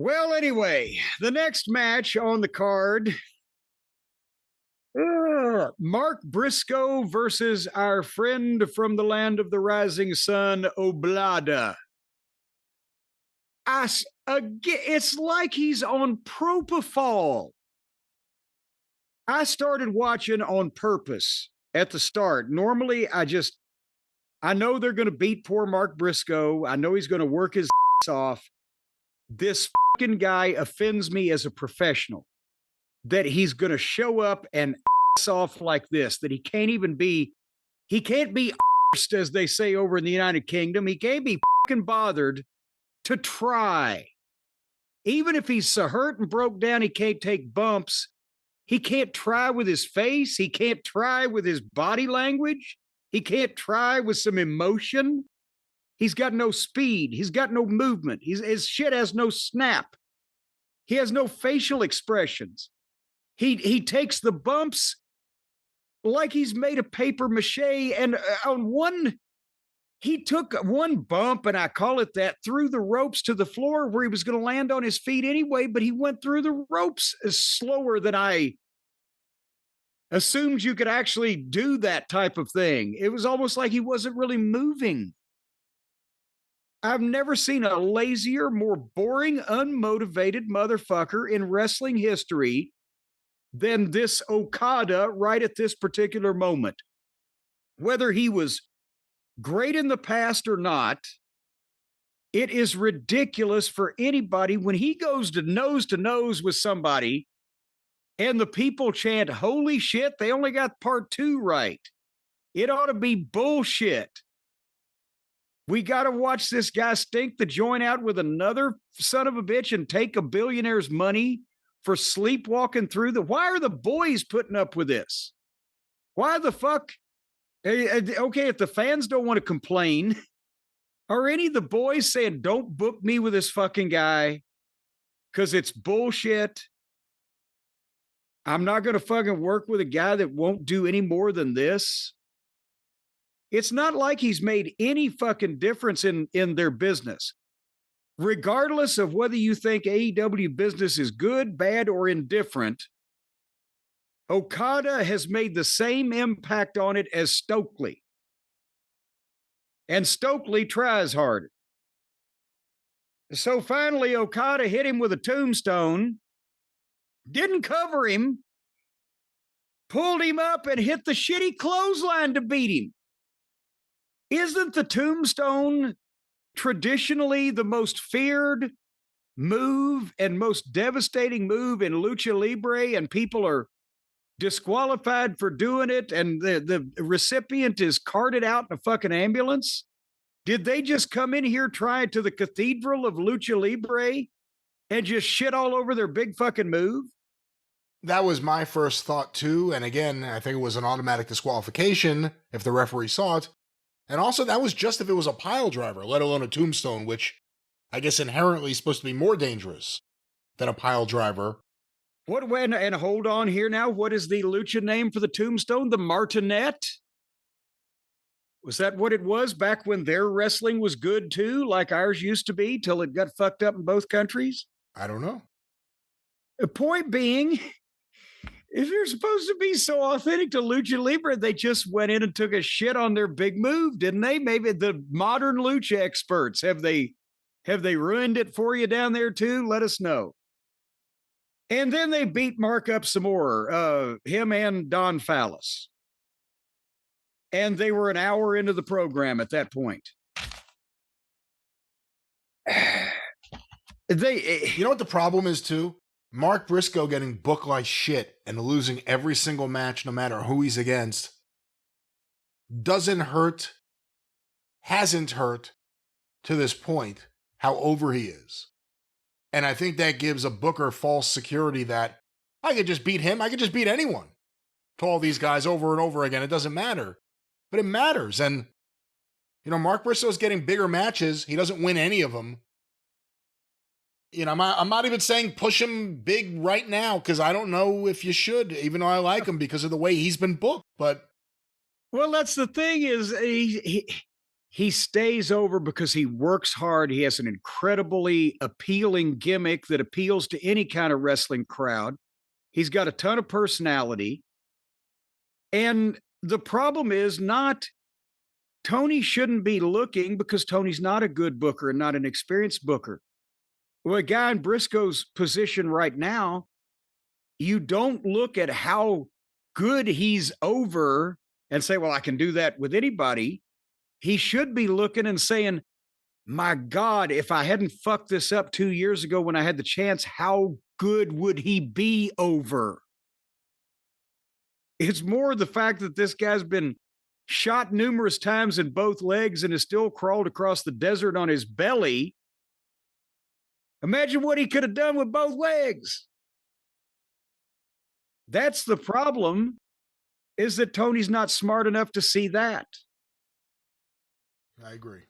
Well, anyway, the next match on the card, Mark Briscoe versus our friend from the land of the rising sun, Oblada. It's like he's on propofol. I started watching on purpose at the start. Normally, I know they're going to beat poor Mark Briscoe. I know he's going to work his ass off. This fucking guy offends me as a professional, that he's going to show up and ass off like this, that he can't be arsed, as they say over in the United Kingdom. He can't be fucking bothered to try. Even if he's so hurt and broke down, he can't take bumps. He can't try with his face. He can't try with his body language. He can't try with some emotion. He's got no speed. He's got no movement. His shit has no snap. He has no facial expressions. He takes the bumps like he's made of paper mache. And he took one bump, and I call it that, through the ropes to the floor where he was going to land on his feet anyway, but he went through the ropes slower than I assumed you could actually do that type of thing. It was almost like he wasn't really moving. I've never seen a lazier, more boring, unmotivated motherfucker in wrestling history than this Okada right at this particular moment. Whether he was great in the past or not, it is ridiculous for anybody when he goes to nose with somebody and the people chant, "Holy shit, they only got part 2 right." It ought to be bullshit. We got to watch this guy stink the joint out with another son of a bitch and take a billionaire's money for sleepwalking through why are the boys putting up with this? Why the fuck? Okay, if the fans don't want to complain, are any of the boys saying, "Don't book me with this fucking guy because it's bullshit"? I'm not going to fucking work with a guy that won't do any more than this. It's not like he's made any fucking difference in their business. Regardless of whether you think AEW business is good, bad, or indifferent, Okada has made the same impact on it as Stokely. And Stokely tries harder. So finally, Okada hit him with a tombstone, didn't cover him, pulled him up and hit the shitty clothesline to beat him. Isn't the tombstone traditionally the most feared move and most devastating move in Lucha Libre, and people are disqualified for doing it, and the recipient is carted out in a fucking ambulance? Did they just come in here trying to the cathedral of Lucha Libre and just shit all over their big fucking move? That was my first thought too, and again, I think it was an automatic disqualification if the referee saw it. And also, that was just if it was a pile driver, let alone a tombstone, which I guess inherently is supposed to be more dangerous than a pile driver. And hold on here now, what is the Lucha name for the tombstone? The Martinet? Was that what it was back when their wrestling was good too, like ours used to be, till it got fucked up in both countries? I don't know. The point being, if you're supposed to be so authentic to Lucha Libre, they just went in and took a shit on their big move, didn't they? Maybe the modern Lucha experts, have they ruined it for you down there too? Let us know. And then they beat Mark up some more, him and Don Fallis. And they were an hour into the program at that point. You know what the problem is too? Mark Briscoe getting booked like shit and losing every single match no matter who he's against doesn't hurt, hasn't hurt to this point how over he is. And I think that gives a booker false security that I could just beat him, I could just beat anyone. To all these guys over and over again, it doesn't matter. But it matters. And, Mark Briscoe's getting bigger matches. He doesn't win any of them. I'm not even saying push him big right now, because I don't know if you should, even though I like him because of the way he's been booked. But well, that's the thing is He stays over because he works hard. He has an incredibly appealing gimmick that appeals to any kind of wrestling crowd. He's got a ton of personality. And the problem is not Tony shouldn't be looking because Tony's not a good booker and not an experienced booker. Well, a guy in Briscoe's position right now, you don't look at how good he's over and say, well, I can do that with anybody. He should be looking and saying, my God, if I hadn't fucked this up 2 years ago when I had the chance, how good would he be over? It's more the fact that this guy's been shot numerous times in both legs and has still crawled across the desert on his belly. Imagine what he could have done with both legs. That's the problem, is that Tony's not smart enough to see that. I agree.